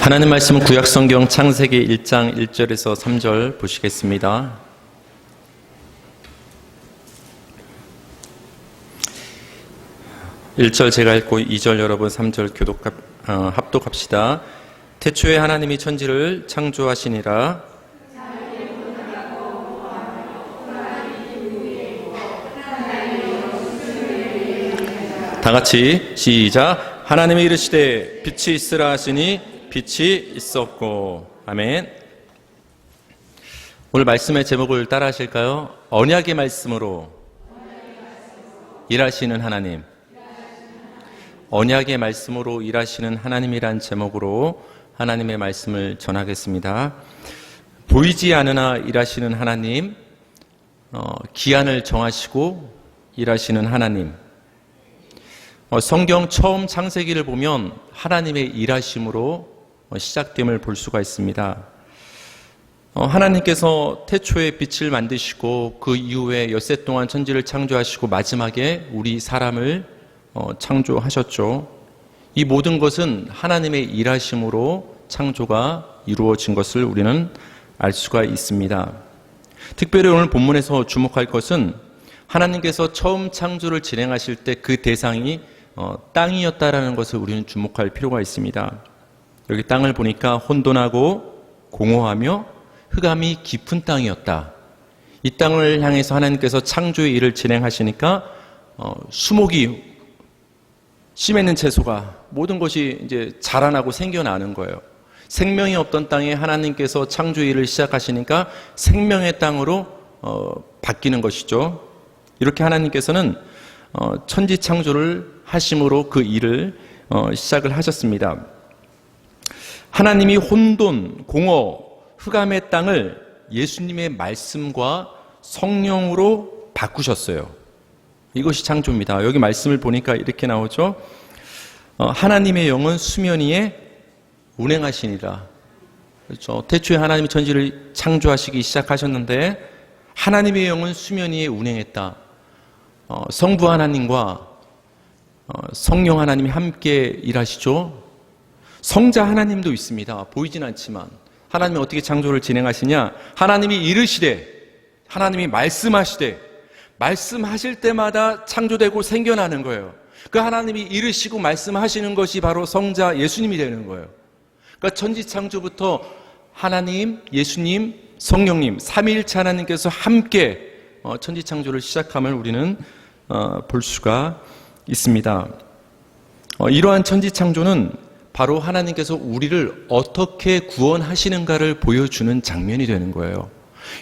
하나님 말씀은 구약성경 창세기 1장 1절에서 3절 보시겠습니다. (1절) 제가 읽고 (2절) 여러분 (3절) 합독합시다. 태초에 하나님이 천지를 창조하시니라. 다같이 시작. 하나님이 이르시되 빛이 있으라 하시니 빛이 있었고. 아멘. 오늘 말씀의 제목을 따라 하실까요? 언약의 말씀으로 일하시는 하나님. 언약의 말씀으로 일하시는 하나님이란 제목으로 하나님의 말씀을 전하겠습니다. 보이지 않으나 일하시는 하나님, 기한을 정하시고 일하시는 하나님. 성경 처음 창세기를 보면 하나님의 일하심으로 시작됨을 볼 수가 있습니다. 하나님께서 태초에 빛을 만드시고 그 이후에 엿새 동안 천지를 창조하시고 마지막에 우리 사람을 창조하셨죠. 이 모든 것은 하나님의 일하심으로 창조가 이루어진 것을 우리는 알 수가 있습니다. 특별히 오늘 본문에서 주목할 것은 하나님께서 처음 창조를 진행하실 때 그 대상이 땅이었다라는 것을 우리는 주목할 필요가 있습니다. 여기 땅을 보니까 혼돈하고 공허하며 흑암이 깊은 땅이었다. 이 땅을 향해서 하나님께서 창조의 일을 진행하시니까 수목이 씨 맺는 채소가 모든 것이 이제 자라나고 생겨나는 거예요. 생명이 없던 땅에 하나님께서 창조의 일을 시작하시니까 생명의 땅으로 바뀌는 것이죠. 이렇게 하나님께서는 천지 창조를 하심으로 그 일을 시작을 하셨습니다. 하나님이 혼돈, 공허, 흑암의 땅을 예수님의 말씀과 성령으로 바꾸셨어요. 이것이 창조입니다. 여기 말씀을 보니까 이렇게 나오죠. 하나님의 영은 수면 위에 운행하시니라. 그렇죠. 태초에 하나님이 천지를 창조하시기 시작하셨는데 하나님의 영은 수면 위에 운행했다. 성부 하나님과 성령 하나님이 함께 일하시죠. 성자 하나님도 있습니다. 보이진 않지만 하나님이 어떻게 창조를 진행하시냐? 하나님이 이르시되, 하나님이 말씀하시되, 말씀하실 때마다 창조되고 생겨나는 거예요. 그 하나님이 이르시고 말씀하시는 것이 바로 성자 예수님이 되는 거예요. 그러니까 천지 창조부터 하나님, 예수님, 성령님, 삼위일체 하나님께서 함께 천지 창조를 시작함을 우리는 볼 수가 있습니다. 이러한 천지 창조는 바로 하나님께서 우리를 어떻게 구원하시는가를 보여주는 장면이 되는 거예요.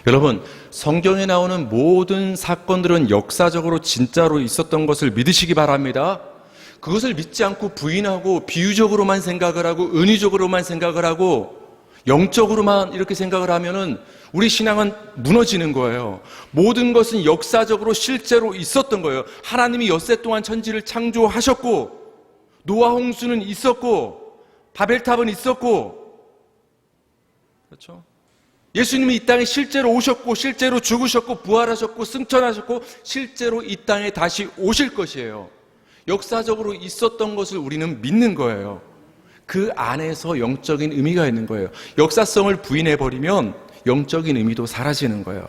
여러분, 성경에 나오는 모든 사건들은 역사적으로 진짜로 있었던 것을 믿으시기 바랍니다. 그것을 믿지 않고 부인하고 비유적으로만 생각을 하고 은유적으로만 생각을 하고 영적으로만 이렇게 생각을 하면은 우리 신앙은 무너지는 거예요. 모든 것은 역사적으로 실제로 있었던 거예요. 하나님이 엿새 동안 천지를 창조하셨고 노아 홍수는 있었고 바벨탑은 있었고, 그렇죠? 예수님이 이 땅에 실제로 오셨고 실제로 죽으셨고 부활하셨고 승천하셨고 실제로 이 땅에 다시 오실 것이에요. 역사적으로 있었던 것을 우리는 믿는 거예요. 그 안에서 영적인 의미가 있는 거예요. 역사성을 부인해버리면 영적인 의미도 사라지는 거예요.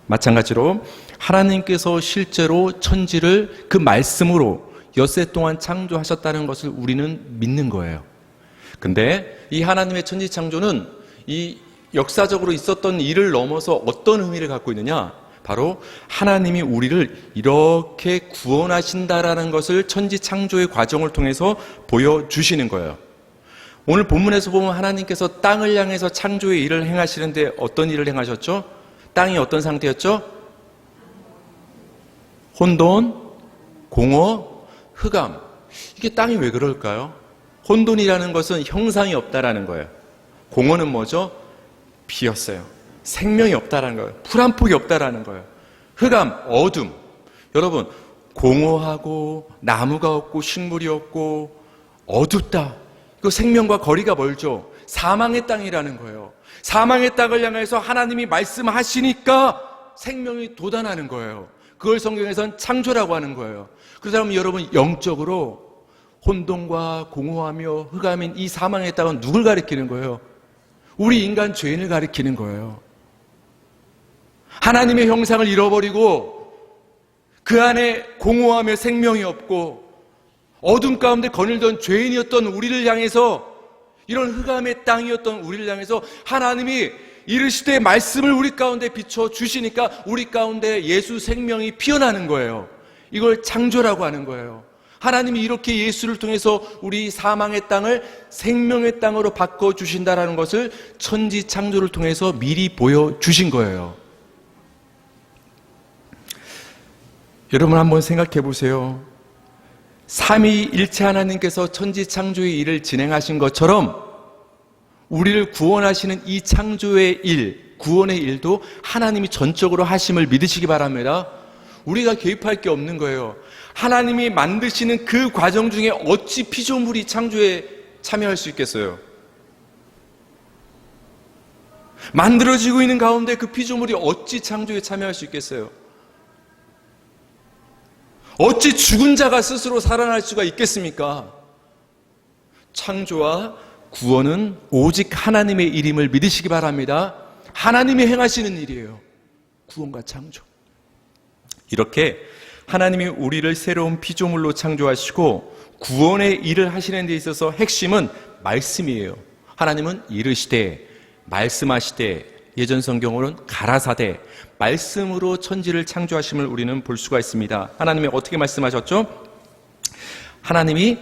마찬가지로 하나님께서 실제로 천지를 그 말씀으로 엿새 동안 창조하셨다는 것을 우리는 믿는 거예요. 근데 이 하나님의 천지 창조는 이 역사적으로 있었던 일을 넘어서 어떤 의미를 갖고 있느냐? 바로 하나님이 우리를 이렇게 구원하신다라는 것을 천지 창조의 과정을 통해서 보여주시는 거예요. 오늘 본문에서 보면 하나님께서 땅을 향해서 창조의 일을 행하시는데 어떤 일을 행하셨죠? 땅이 어떤 상태였죠? 혼돈, 공허, 흑암. 이게 땅이 왜 그럴까요? 혼돈이라는 것은 형상이 없다라는 거예요. 공허는 뭐죠? 비었어요. 생명이 없다라는 거예요. 풀 한 폭이 없다라는 거예요. 흑암, 어둠. 여러분, 공허하고 나무가 없고 식물이 없고 어둡다. 그 생명과 거리가 멀죠. 사망의 땅이라는 거예요. 사망의 땅을 향해서 하나님이 말씀하시니까 생명이 돋아나는 거예요. 그걸 성경에서는 창조라고 하는 거예요. 그러다 보면 여러분 영적으로 혼돈과 공허하며 흑암인 이 사망의 땅은 누굴 가리키는 거예요? 우리 인간 죄인을 가리키는 거예요. 하나님의 형상을 잃어버리고 그 안에 공허하며 생명이 없고 어둠 가운데 거닐던 죄인이었던 우리를 향해서, 이런 흑암의 땅이었던 우리를 향해서 하나님이 이르시되 말씀을 우리 가운데 비춰 주시니까 우리 가운데 예수 생명이 피어나는 거예요. 이걸 창조라고 하는 거예요. 하나님이 이렇게 예수를 통해서 우리 사망의 땅을 생명의 땅으로 바꿔주신다는 것을 천지 창조를 통해서 미리 보여주신 거예요. 여러분 한번 생각해 보세요. 삼위일체 하나님께서 천지 창조의 일을 진행하신 것처럼 우리를 구원하시는 이 창조의 일, 구원의 일도 하나님이 전적으로 하심을 믿으시기 바랍니다. 우리가 개입할 게 없는 거예요. 하나님이 만드시는 그 과정 중에 어찌 피조물이 창조에 참여할 수 있겠어요? 만들어지고 있는 가운데 그 피조물이 어찌 창조에 참여할 수 있겠어요? 어찌 죽은 자가 스스로 살아날 수가 있겠습니까? 창조와 구원은 오직 하나님의 일임을 믿으시기 바랍니다. 하나님이 행하시는 일이에요. 구원과 창조. 이렇게 하나님이 우리를 새로운 피조물로 창조하시고 구원의 일을 하시는 데 있어서 핵심은 말씀이에요. 하나님은 이르시되, 말씀하시되, 예전 성경으로는 가라사대, 말씀으로 천지를 창조하심을 우리는 볼 수가 있습니다. 하나님이 어떻게 말씀하셨죠? 하나님이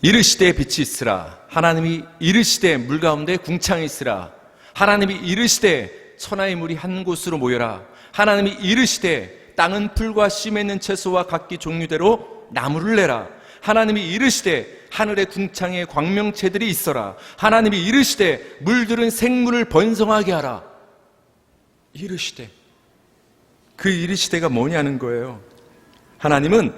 이르시되 빛이 있으라. 하나님이 이르시되 물 가운데 궁창이 있으라. 하나님이 이르시되 천하의 물이 한 곳으로 모여라. 하나님이 이르시되 땅은 풀과 씨 맺는 채소와 각기 종류대로 나무를 내라. 하나님이 이르시되 하늘의 궁창에 광명체들이 있어라. 하나님이 이르시되 물들은 생물을 번성하게 하라. 이르시되, 그 이르시되가 뭐냐는 거예요. 하나님은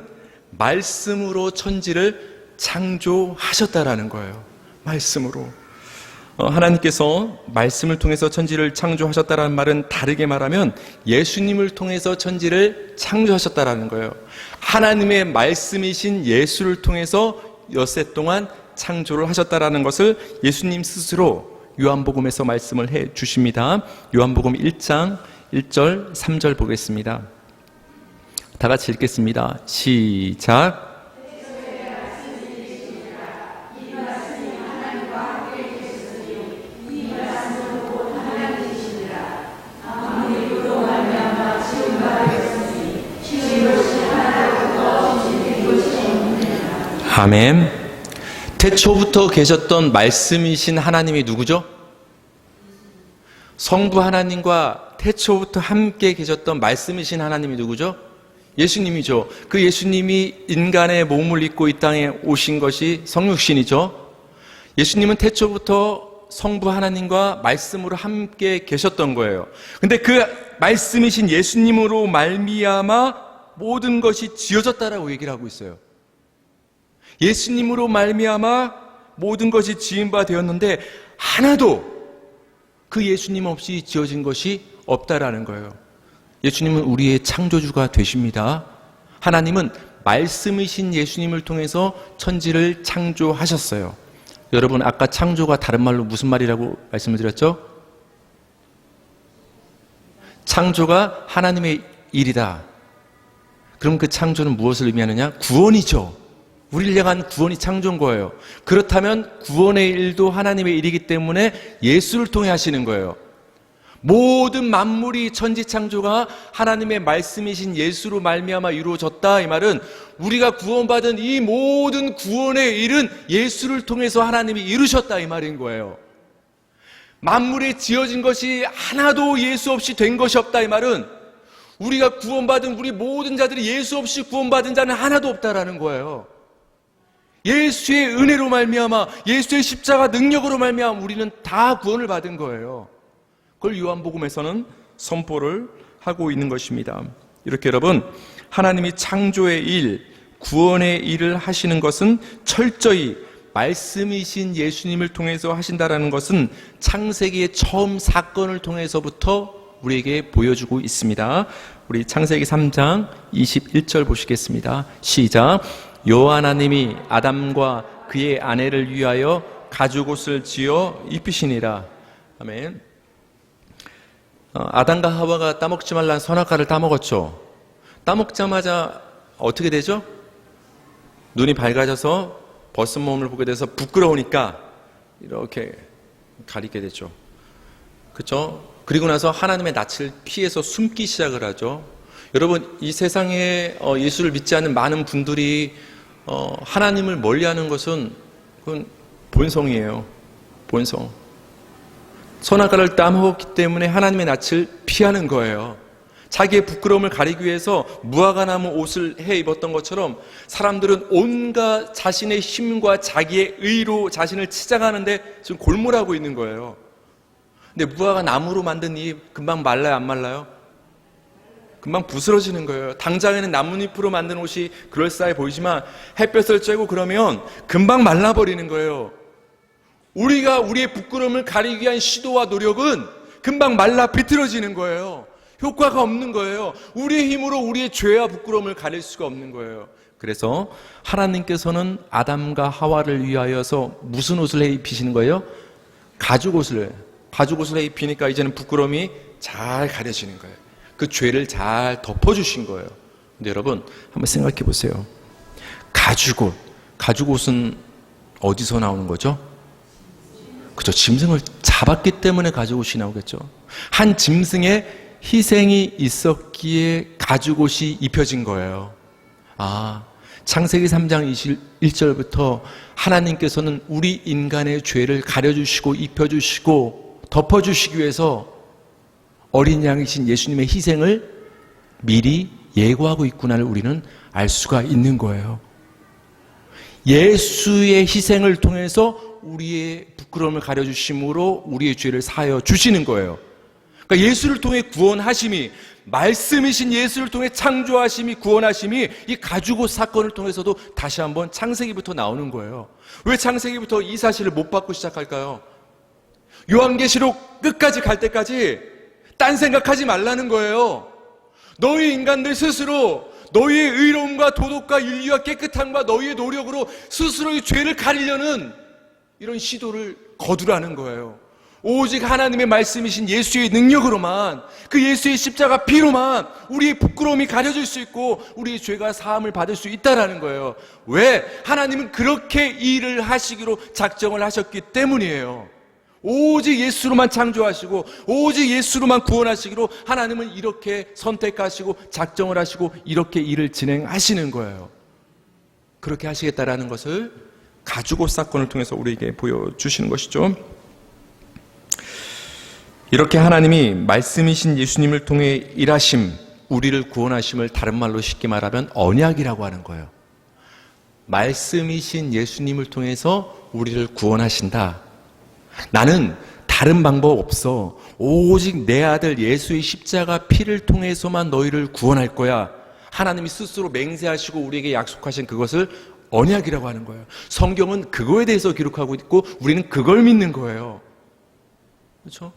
말씀으로 천지를 창조하셨다라는 거예요. 말씀으로. 하나님께서 말씀을 통해서 천지를 창조하셨다라는 말은 다르게 말하면 예수님을 통해서 천지를 창조하셨다라는 거예요. 하나님의 말씀이신 예수를 통해서 엿새 동안 창조를 하셨다라는 것을 예수님 스스로 요한복음에서 말씀을 해 주십니다. 요한복음 1장 1절 3절 보겠습니다. 다 같이 읽겠습니다. 시작. 아멘. 태초부터 계셨던 말씀이신 하나님이 누구죠? 성부 하나님과 태초부터 함께 계셨던 말씀이신 하나님이 누구죠? 예수님이죠. 그 예수님이 인간의 몸을 입고 이 땅에 오신 것이 성육신이죠. 예수님은 태초부터 성부 하나님과 말씀으로 함께 계셨던 거예요. 근데 그 말씀이신 예수님으로 말미암아 모든 것이 지어졌다라고 얘기를 하고 있어요. 예수님으로 말미암아 모든 것이 지은 바 되었는데 하나도 그 예수님 없이 지어진 것이 없다라는 거예요. 예수님은 우리의 창조주가 되십니다. 하나님은 말씀이신 예수님을 통해서 천지를 창조하셨어요. 여러분, 아까 창조가 다른 말로 무슨 말이라고 말씀을 드렸죠? 창조가 하나님의 일이다. 그럼 그 창조는 무엇을 의미하느냐? 구원이죠. 우리를 향한 구원이 창조인 거예요. 그렇다면 구원의 일도 하나님의 일이기 때문에 예수를 통해 하시는 거예요. 모든 만물이 천지 창조가 하나님의 말씀이신 예수로 말미암아 이루어졌다. 이 말은 우리가 구원받은 이 모든 구원의 일은 예수를 통해서 하나님이 이루셨다. 이 말인 거예요. 만물이 지어진 것이 하나도 예수 없이 된 것이 없다. 이 말은 우리가 구원받은 우리 모든 자들이 예수 없이 구원받은 자는 하나도 없다라는 거예요. 예수의 은혜로 말미암아, 예수의 십자가 능력으로 말미암아 우리는 다 구원을 받은 거예요. 그걸 요한복음에서는 선포를 하고 있는 것입니다. 이렇게 여러분, 하나님이 창조의 일, 구원의 일을 하시는 것은 철저히 말씀이신 예수님을 통해서 하신다라는 것은 창세기의 처음 사건을 통해서부터 우리에게 보여주고 있습니다. 우리 창세기 3장 21절 보시겠습니다. 시작. 여호와 하나님이 아담과 그의 아내를 위하여 가죽옷을 지어 입히시니라. 아멘. 아담과 하와가 따먹지 말라는 선악과를 따먹었죠. 따먹자마자 어떻게 되죠? 눈이 밝아져서 벗은 몸을 보게 돼서 부끄러우니까 이렇게 가리게 되죠. 그렇죠? 그리고 나서 하나님의 낯을 피해서 숨기 시작을 하죠. 여러분, 이 세상에 예수를 믿지 않는 많은 분들이 하나님을 멀리하는 것은 그건 본성이에요. 본성. 선악과를 따먹었기 때문에 하나님의 낯을 피하는 거예요. 자기의 부끄러움을 가리기 위해서 무화과 나무 옷을 해 입었던 것처럼 사람들은 온갖 자신의 힘과 자기의 의로 자신을 치장하는데 지금 골몰하고 있는 거예요. 근데 무화과 나무로 만든 잎 금방 말라요, 안 말라요? 금방 부스러지는 거예요. 당장에는 나뭇잎으로 만든 옷이 그럴싸해 보이지만 햇볕을 쬐고 그러면 금방 말라버리는 거예요. 우리가 우리의 부끄러움을 가리기 위한 시도와 노력은 금방 말라 비틀어지는 거예요. 효과가 없는 거예요. 우리의 힘으로 우리의 죄와 부끄러움을 가릴 수가 없는 거예요. 그래서 하나님께서는 아담과 하와를 위하여서 무슨 옷을 해 입히시는 거예요? 가죽옷을 해 입히니까 이제는 부끄러움이 잘 가려지는 거예요. 그 죄를 잘 덮어주신 거예요. 근데 여러분 한번 생각해 보세요. 가죽옷은 어디서 나오는 거죠? 그죠? 짐승을 잡았기 때문에 가죽옷이 나오겠죠. 한 짐승의 희생이 있었기에 가죽옷이 입혀진 거예요. 창세기 3장 21절부터 하나님께서는 우리 인간의 죄를 가려주시고 입혀주시고 덮어주시기 위해서 어린 양이신 예수님의 희생을 미리 예고하고 있구나를 우리는 알 수가 있는 거예요. 예수의 희생을 통해서 우리의 부끄러움을 가려주심으로 우리의 죄를 사하여 주시는 거예요. 그러니까 예수를 통해 구원하심이, 말씀이신 예수를 통해 창조하심이, 구원하심이 이 가죽옷 사건을 통해서도 다시 한번 창세기부터 나오는 거예요. 왜 창세기부터 이 사실을 못 받고 시작할까요? 요한계시록 끝까지 갈 때까지 딴 생각하지 말라는 거예요. 너희 인간들 스스로 너희의 의로움과 도덕과 윤리와 깨끗함과 너희의 노력으로 스스로의 죄를 가리려는 이런 시도를 거두라는 거예요. 오직 하나님의 말씀이신 예수의 능력으로만, 그 예수의 십자가 피로만 우리의 부끄러움이 가려질 수 있고 우리의 죄가 사함을 받을 수 있다라는 거예요. 왜? 하나님은 그렇게 일을 하시기로 작정을 하셨기 때문이에요. 오직 예수로만 창조하시고 오직 예수로만 구원하시기로 하나님은 이렇게 선택하시고 작정을 하시고 이렇게 일을 진행하시는 거예요. 그렇게 하시겠다라는 것을 가죽옷 사건을 통해서 우리에게 보여주시는 것이죠. 이렇게 하나님이 말씀이신 예수님을 통해 일하심, 우리를 구원하심을 다른 말로 쉽게 말하면 언약이라고 하는 거예요. 말씀이신 예수님을 통해서 우리를 구원하신다. 나는 다른 방법 없어. 오직 내 아들 예수의 십자가 피를 통해서만 너희를 구원할 거야. 하나님이 스스로 맹세하시고 우리에게 약속하신 그것을 언약이라고 하는 거예요. 성경은 그거에 대해서 기록하고 있고 우리는 그걸 믿는 거예요. 그렇죠?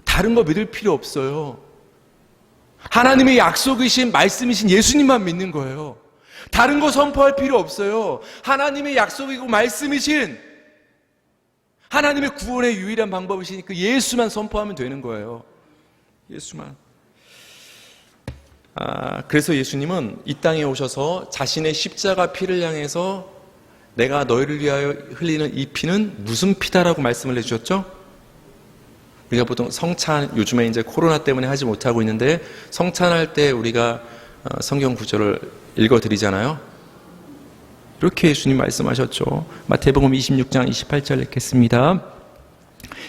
다른 거 믿을 필요 없어요. 하나님의 약속이신 말씀이신 예수님만 믿는 거예요. 다른 거 선포할 필요 없어요. 하나님의 약속이고 말씀이신 하나님의 구원의 유일한 방법이시니 그 예수만 선포하면 되는 거예요. 예수만. 그래서 예수님은 이 땅에 오셔서 자신의 십자가 피를 향해서 내가 너희를 위하여 흘리는 이 피는 무슨 피다라고 말씀을 해주셨죠? 우리가 보통 성찬, 요즘에 이제 코로나 때문에 하지 못하고 있는데 성찬할 때 우리가 성경 구절을 읽어드리잖아요. 이렇게 예수님 말씀하셨죠. 마태복음 26장 28절 읽겠습니다.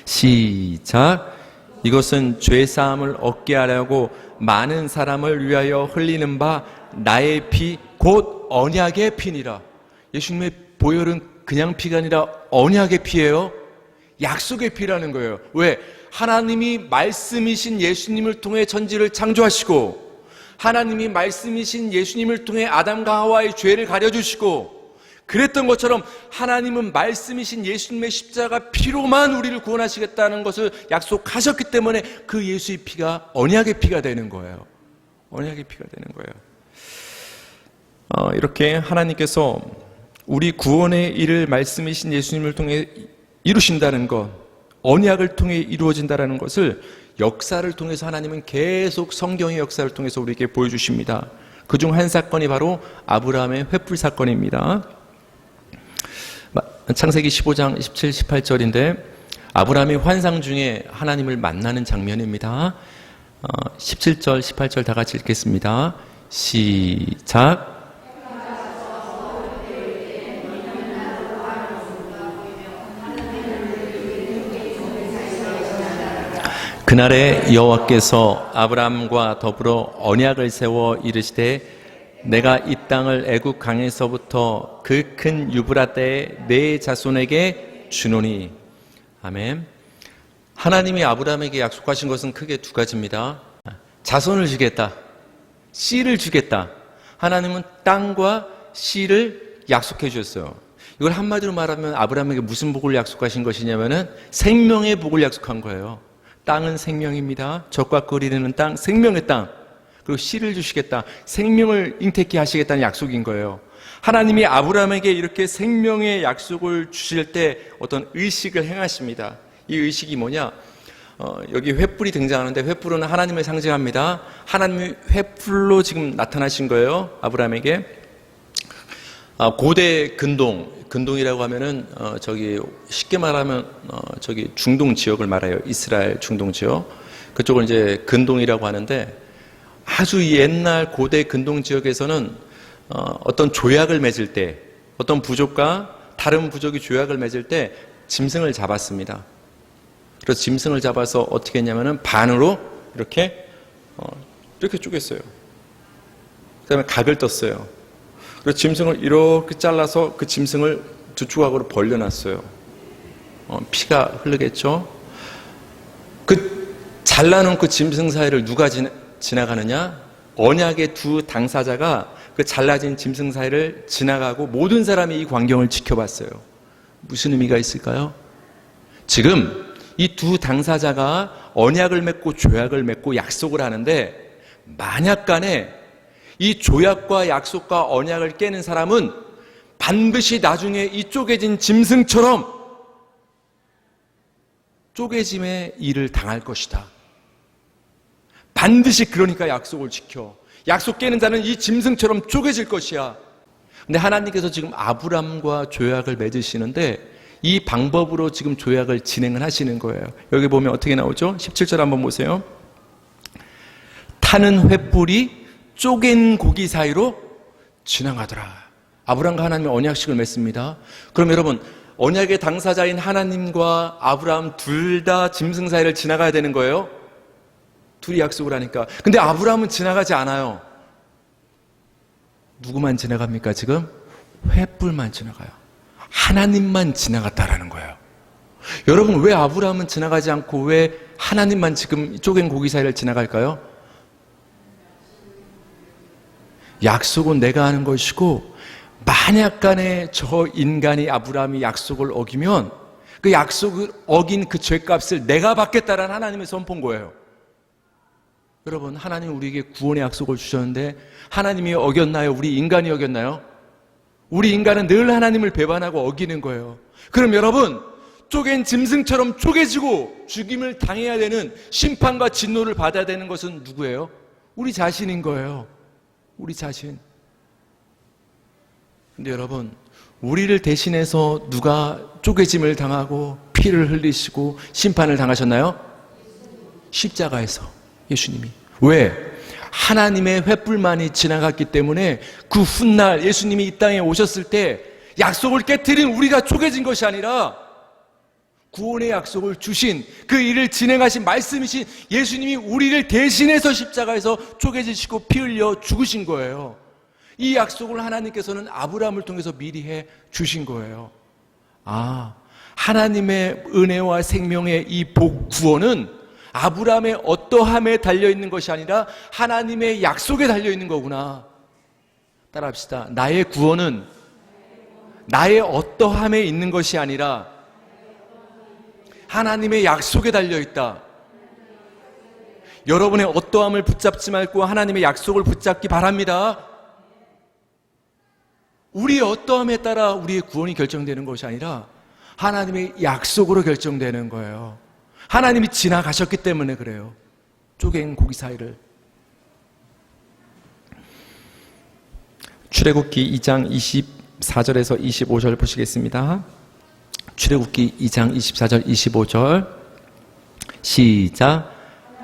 시작. 이것은 죄사함을 얻게 하려고 많은 사람을 위하여 흘리는 바 나의 피 곧 언약의 피니라. 예수님의 보혈은 그냥 피가 아니라 언약의 피예요. 약속의 피라는 거예요. 왜? 하나님이 말씀이신 예수님을 통해 천지를 창조하시고 하나님이 말씀이신 예수님을 통해 아담과 하와의 죄를 가려주시고 그랬던 것처럼 하나님은 말씀이신 예수님의 십자가 피로만 우리를 구원하시겠다는 것을 약속하셨기 때문에 그 예수의 피가 언약의 피가 되는 거예요. 언약의 피가 되는 거예요. 이렇게 하나님께서 우리 구원의 일을 말씀이신 예수님을 통해 이루신다는 것, 언약을 통해 이루어진다는 것을 역사를 통해서 하나님은 계속 성경의 역사를 통해서 우리에게 보여주십니다. 그중 한 사건이 바로 아브라함의 횃불 사건입니다. 창세기 15장 17, 18절인데 아브라함이 환상 중에 하나님을 만나는 장면입니다. 17절, 18절 다 같이 읽겠습니다. 시작. 그날에 여호와께서 아브라함과 더불어 언약을 세워 이르시되 내가 이 땅을 애굽 강에서부터 그 큰 유브라데에 내 자손에게 주노니. 아멘. 하나님이 아브라함에게 약속하신 것은 크게 두 가지입니다. 자손을 주겠다, 씨를 주겠다. 하나님은 땅과 씨를 약속해 주셨어요. 이걸 한마디로 말하면 아브라함에게 무슨 복을 약속하신 것이냐면은 생명의 복을 약속한 거예요. 땅은 생명입니다. 젖과 꿀이 흐르는 땅, 생명의 땅. 그리고 씨를 주시겠다, 생명을 잉태케 하시겠다는 약속인 거예요. 하나님이 아브라함에게 이렇게 생명의 약속을 주실 때 어떤 의식을 행하십니다. 이 의식이 뭐냐? 여기 횃불이 등장하는데 횃불은 하나님을 상징합니다. 하나님이 횃불로 지금 나타나신 거예요, 아브라함에게. 고대 근동이라고 하면은 저기 쉽게 말하면 저기 중동 지역을 말해요. 이스라엘 중동 지역. 그쪽을 이제 근동이라고 하는데 아주 옛날 고대 근동 지역에서는 어떤 조약을 맺을 때, 어떤 부족과 다른 부족이 조약을 맺을 때 짐승을 잡았습니다. 그래서 짐승을 잡아서 어떻게 했냐면은 반으로 이렇게 쪼갰어요. 그다음에 각을 떴어요. 그래서 짐승을 이렇게 잘라서 그 짐승을 두 조각으로 벌려놨어요. 피가 흐르겠죠. 그 잘라놓은 그 짐승 사이를 누가 지나가느냐? 언약의 두 당사자가 그 잘라진 짐승 사이를 지나가고 모든 사람이 이 광경을 지켜봤어요. 무슨 의미가 있을까요? 지금 이 두 당사자가 언약을 맺고 조약을 맺고 약속을 하는데 만약 간에 이 조약과 약속과 언약을 깨는 사람은 반드시 나중에 이 쪼개진 짐승처럼 쪼개짐의 일을 당할 것이다. 반드시 그러니까 약속을 지켜. 약속 깨는 자는 이 짐승처럼 쪼개질 것이야. 근데 하나님께서 지금 아브람과 조약을 맺으시는데 이 방법으로 지금 조약을 진행을 하시는 거예요. 여기 보면 어떻게 나오죠? 17절 한번 보세요. 타는 횃불이 쪼갠 고기 사이로 지나가더라. 아브람과 하나님의 언약식을 맺습니다. 그럼 여러분, 언약의 당사자인 하나님과 아브람 둘 다 짐승 사이를 지나가야 되는 거예요? 둘이 약속을 하니까. 근데 아브람은 지나가지 않아요. 누구만 지나갑니까 지금? 횃불만 지나가요. 하나님만 지나갔다라는 거예요. 여러분, 왜 아브람은 지나가지 않고 왜 하나님만 지금 쪼갠 고기 사이를 지나갈까요? 약속은 내가 하는 것이고 만약 간에 저 인간이 아브람이 약속을 어기면 그 약속을 어긴 그 죄값을 내가 받겠다라는 하나님의 선포인 거예요. 여러분, 하나님 우리에게 구원의 약속을 주셨는데 하나님이 어겼나요? 우리 인간이 어겼나요? 우리 인간은 늘 하나님을 배반하고 어기는 거예요. 그럼 여러분, 쪼갠 짐승처럼 쪼개지고 죽임을 당해야 되는 심판과 진노를 받아야 되는 것은 누구예요? 우리 자신인 거예요. 우리 자신. 근데 여러분, 우리를 대신해서 누가 쪼개짐을 당하고 피를 흘리시고 심판을 당하셨나요? 십자가에서 예수님이. 왜? 하나님의 횃불만이 지나갔기 때문에 그 훗날 예수님이 이 땅에 오셨을 때 약속을 깨트린 우리가 쪼개진 것이 아니라 구원의 약속을 주신 그 일을 진행하신 말씀이신 예수님이 우리를 대신해서 십자가에서 쪼개지시고 피 흘려 죽으신 거예요. 이 약속을 하나님께서는 아브라함을 통해서 미리 해 주신 거예요. 하나님의 은혜와 생명의 이 복 구원은 아브라함의 어떠함에 달려있는 것이 아니라 하나님의 약속에 달려있는 거구나. 따라합시다. 나의 구원은 나의 어떠함에 있는 것이 아니라 하나님의 약속에 달려있다. 여러분의 어떠함을 붙잡지 말고 하나님의 약속을 붙잡기 바랍니다. 우리의 어떠함에 따라 우리의 구원이 결정되는 것이 아니라 하나님의 약속으로 결정되는 거예요. 하나님이 지나가셨기 때문에 그래요. 쪼갠 고기 사이를. 출애굽기 2장 24절에서 25절 보시겠습니다. 출애굽기 2장 24절 25절 시작.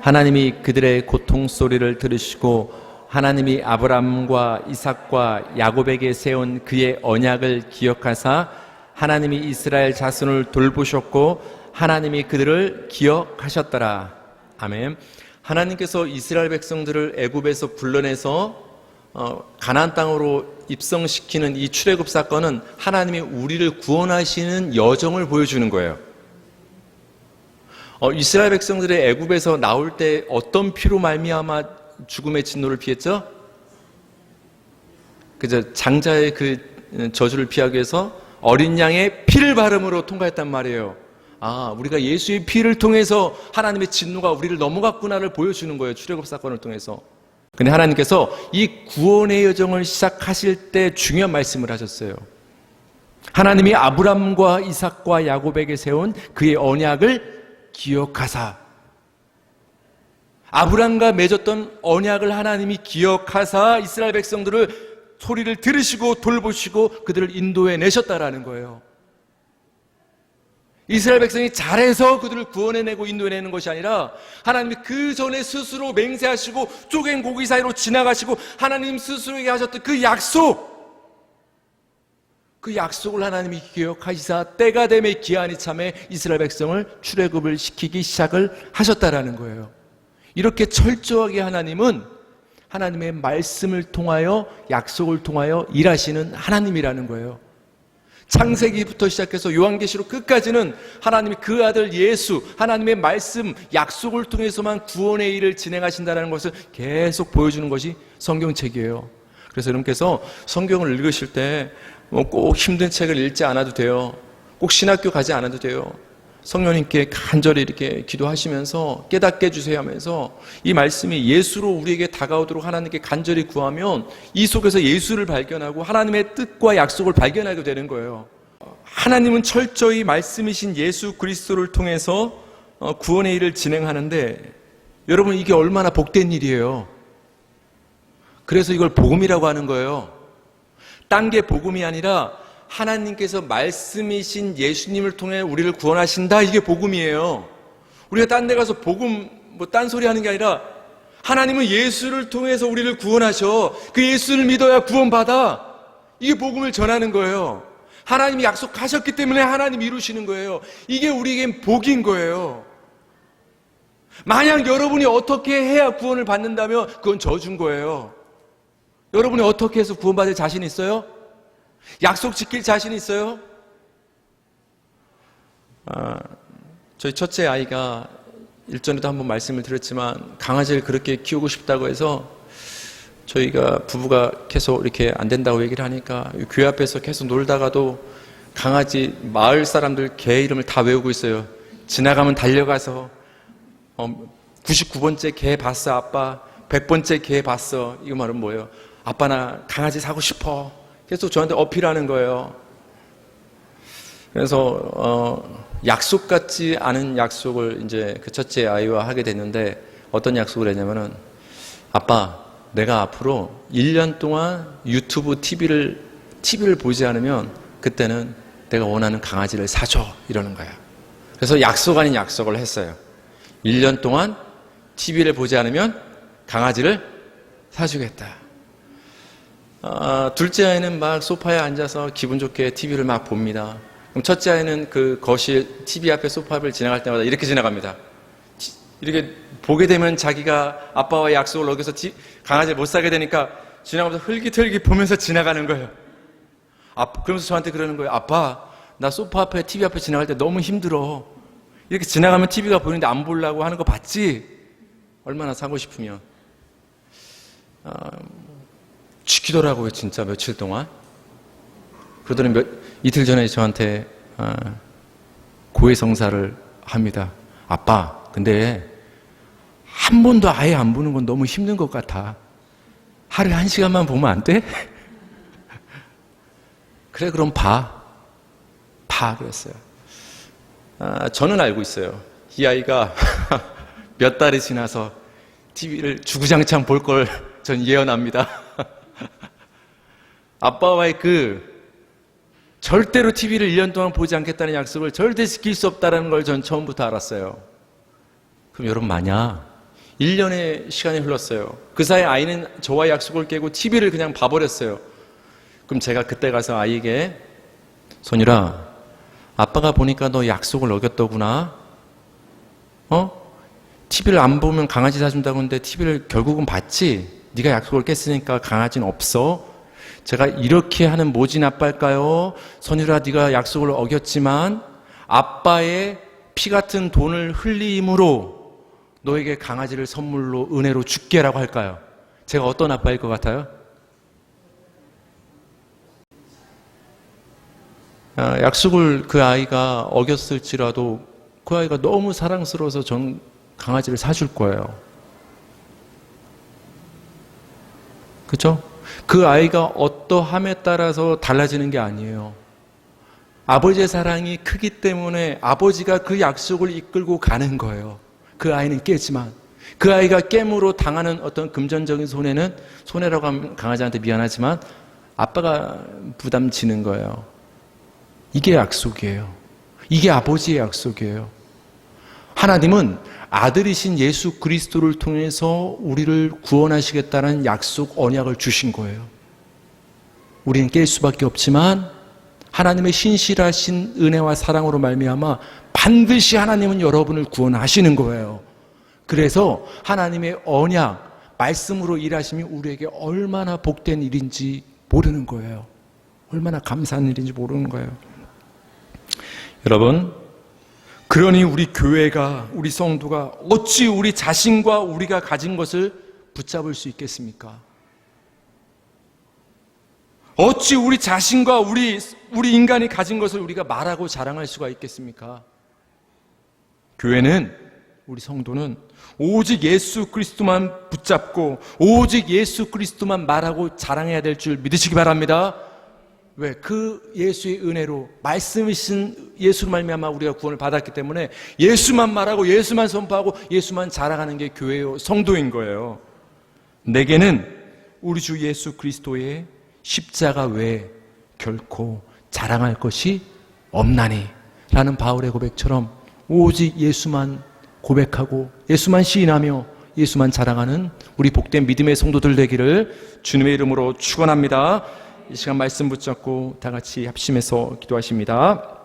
하나님이 그들의 고통 소리를 들으시고 하나님이 아브람과 이삭과 야곱에게 세운 그의 언약을 기억하사 하나님이 이스라엘 자손을 돌보셨고 하나님이 그들을 기억하셨더라. 아멘. 하나님께서 이스라엘 백성들을 애굽에서 불러내서 가나안 땅으로 입성시키는 이 출애굽 사건은 하나님이 우리를 구원하시는 여정을 보여주는 거예요. 이스라엘 백성들의 애굽에서 나올 때 어떤 피로 말미암아 죽음의 진노를 피했죠? 그저 장자의 그 저주를 피하기 위해서 어린 양의 피를 바름으로 통과했단 말이에요. 아, 우리가 예수의 피를 통해서 하나님의 진노가 우리를 넘어갔구나를 보여주는 거예요. 출애굽 사건을 통해서. 근데 하나님께서 이 구원의 여정을 시작하실 때 중요한 말씀을 하셨어요. 하나님이 아브람과 이삭과 야곱에게 세운 그의 언약을 기억하사. 아브람과 맺었던 언약을 하나님이 기억하사 이스라엘 백성들을 소리를 들으시고 돌보시고 그들을 인도해 내셨다라는 거예요. 이스라엘 백성이 잘해서 그들을 구원해내고 인도해내는 것이 아니라 하나님이 그 전에 스스로 맹세하시고 쪼갠 고기 사이로 지나가시고 하나님 스스로에게 하셨던 그 약속을 하나님이 기억하시사 때가 되매 기한이 참에 이스라엘 백성을 출애굽을 시키기 시작을 하셨다라는 거예요. 이렇게 철저하게 하나님은 하나님의 말씀을 통하여 약속을 통하여 일하시는 하나님이라는 거예요. 창세기부터 시작해서 요한계시록 끝까지는 하나님이 그 아들 예수, 하나님의 말씀, 약속을 통해서만 구원의 일을 진행하신다는 것을 계속 보여주는 것이 성경책이에요. 그래서 여러분께서 성경을 읽으실 때 꼭 힘든 책을 읽지 않아도 돼요. 꼭 신학교 가지 않아도 돼요. 성령님께 간절히 이렇게 기도하시면서 깨닫게 해주세요 하면서 이 말씀이 예수로 우리에게 다가오도록 하나님께 간절히 구하면 이 속에서 예수를 발견하고 하나님의 뜻과 약속을 발견하게 되는 거예요. 하나님은 철저히 말씀이신 예수 그리스도를 통해서 구원의 일을 진행하는데 여러분 이게 얼마나 복된 일이에요. 그래서 이걸 복음이라고 하는 거예요. 딴 게 복음이 아니라 하나님께서 말씀이신 예수님을 통해 우리를 구원하신다. 이게 복음이에요. 우리가 딴 데 가서 복음 딴 소리 하는 게 아니라 하나님은 예수를 통해서 우리를 구원하셔. 그 예수를 믿어야 구원받아. 이게 복음을 전하는 거예요. 하나님이 약속하셨기 때문에 하나님이 이루시는 거예요. 이게 우리에겐 복인 거예요. 만약 여러분이 어떻게 해야 구원을 받는다면 그건 저주인 거예요. 여러분이 어떻게 해서 구원받을 자신 있어요? 약속 지킬 자신 있어요? 저희 첫째 아이가 일전에도 한번 말씀을 드렸지만 강아지를 그렇게 키우고 싶다고 해서 저희가 부부가 계속 이렇게 안 된다고 얘기를 하니까 교회 앞에서 계속 놀다가도 강아지 마을 사람들 개 이름을 다 외우고 있어요. 지나가면 달려가서 99번째 개 봤어 아빠, 100번째 개 봤어. 이거 말은 뭐예요? 아빠 나 강아지 사고 싶어. 계속 저한테 어필하는 거예요. 그래서 약속 같지 않은 약속을 이제 그 첫째 아이와 하게 됐는데 어떤 약속을 했냐면은 아빠 내가 앞으로 1년 동안 유튜브 TV를 보지 않으면 그때는 내가 원하는 강아지를 사줘 이러는 거야. 그래서 약속 아닌 약속을 했어요. 1년 동안 TV를 보지 않으면 강아지를 사주겠다. 둘째 아이는 막 소파에 앉아서 기분 좋게 TV를 막 봅니다. 그럼 첫째 아이는 그 거실 TV 앞에 소파를 지나갈 때마다 이렇게 지나갑니다. 이렇게 보게 되면 자기가 아빠와의 약속을 어겨서 강아지를 못 사게 되니까 지나가면서 흘깃흘깃 보면서 지나가는 거예요. 그러면서 저한테 그러는 거예요. 아빠 나 소파 앞에 TV 앞에 지나갈 때 너무 힘들어. 이렇게 지나가면 TV가 보이는데 안 보려고 하는 거 봤지? 얼마나 사고 싶으면. 지키더라고요 진짜 며칠 동안. 그러더니 이틀 전에 저한테 고해성사를 합니다. 아빠 근데 한 번도 아예 안 보는 건 너무 힘든 것 같아. 하루에 1시간만 보면 안 돼? 그래, 그럼 봐. 그랬어요. 저는 알고 있어요. 이 아이가 몇 달이 지나서 TV를 주구장창 볼 걸 전 예언합니다. 아빠와의 절대로 TV를 1년 동안 보지 않겠다는 약속을 절대 지킬 수 없다는 걸 전 처음부터 알았어요. 그럼 여러분, 만약 1년의 시간이 흘렀어요. 그 사이 아이는 저와 약속을 깨고 TV를 그냥 봐버렸어요. 그럼 제가 그때 가서 아이에게, 손유라, 아빠가 보니까 너 약속을 어겼더구나. TV를 안 보면 강아지 사준다고 했는데 TV를 결국은 봤지? 네가 약속을 깼으니까 강아지는 없어. 제가 이렇게 하는 모진 아빠일까요? 선유라, 네가 약속을 어겼지만 아빠의 피 같은 돈을 흘림으로 너에게 강아지를 선물로 은혜로 줄게라고 할까요? 제가 어떤 아빠일 것 같아요? 약속을 그 아이가 어겼을지라도 그 아이가 너무 사랑스러워서 전 강아지를 사줄 거예요. 그렇죠? 그 아이가 어떠함에 따라서 달라지는 게 아니에요. 아버지의 사랑이 크기 때문에 아버지가 그 약속을 이끌고 가는 거예요. 그 아이는 깨지만 그 아이가 깨므로 당하는 어떤 금전적인 손해라고 하면 강아지한테 미안하지만 아빠가 부담지는 거예요. 이게 약속이에요. 이게 아버지의 약속이에요. 하나님은 아들이신 예수 그리스도를 통해서 우리를 구원하시겠다는 약속, 언약을 주신 거예요. 우리는 깰 수밖에 없지만 하나님의 신실하신 은혜와 사랑으로 말미암아 반드시 하나님은 여러분을 구원하시는 거예요. 그래서 하나님의 언약, 말씀으로 일하심이 우리에게 얼마나 복된 일인지 모르는 거예요. 얼마나 감사한 일인지 모르는 거예요. 여러분, 그러니 우리 교회가, 우리 성도가 어찌 우리 자신과 우리가 가진 것을 붙잡을 수 있겠습니까? 어찌 우리 자신과 우리 인간이 가진 것을 우리가 말하고 자랑할 수가 있겠습니까? 교회는, 우리 성도는 오직 예수 그리스도만 붙잡고 오직 예수 그리스도만 말하고 자랑해야 될 줄 믿으시기 바랍니다. 왜? 그 예수의 은혜로 말씀이신 예수로 말미암아 우리가 구원을 받았기 때문에 예수만 말하고 예수만 선포하고 예수만 자랑하는 게 교회요, 성도인 거예요. 내게는 우리 주 예수 그리스도의 십자가 외에 결코 자랑할 것이 없나니 라는 바울의 고백처럼 오직 예수만 고백하고 예수만 시인하며 예수만 자랑하는 우리 복된 믿음의 성도들 되기를 주님의 이름으로 축원합니다. 이 시간 말씀 붙잡고 다 같이 합심해서 기도하십니다.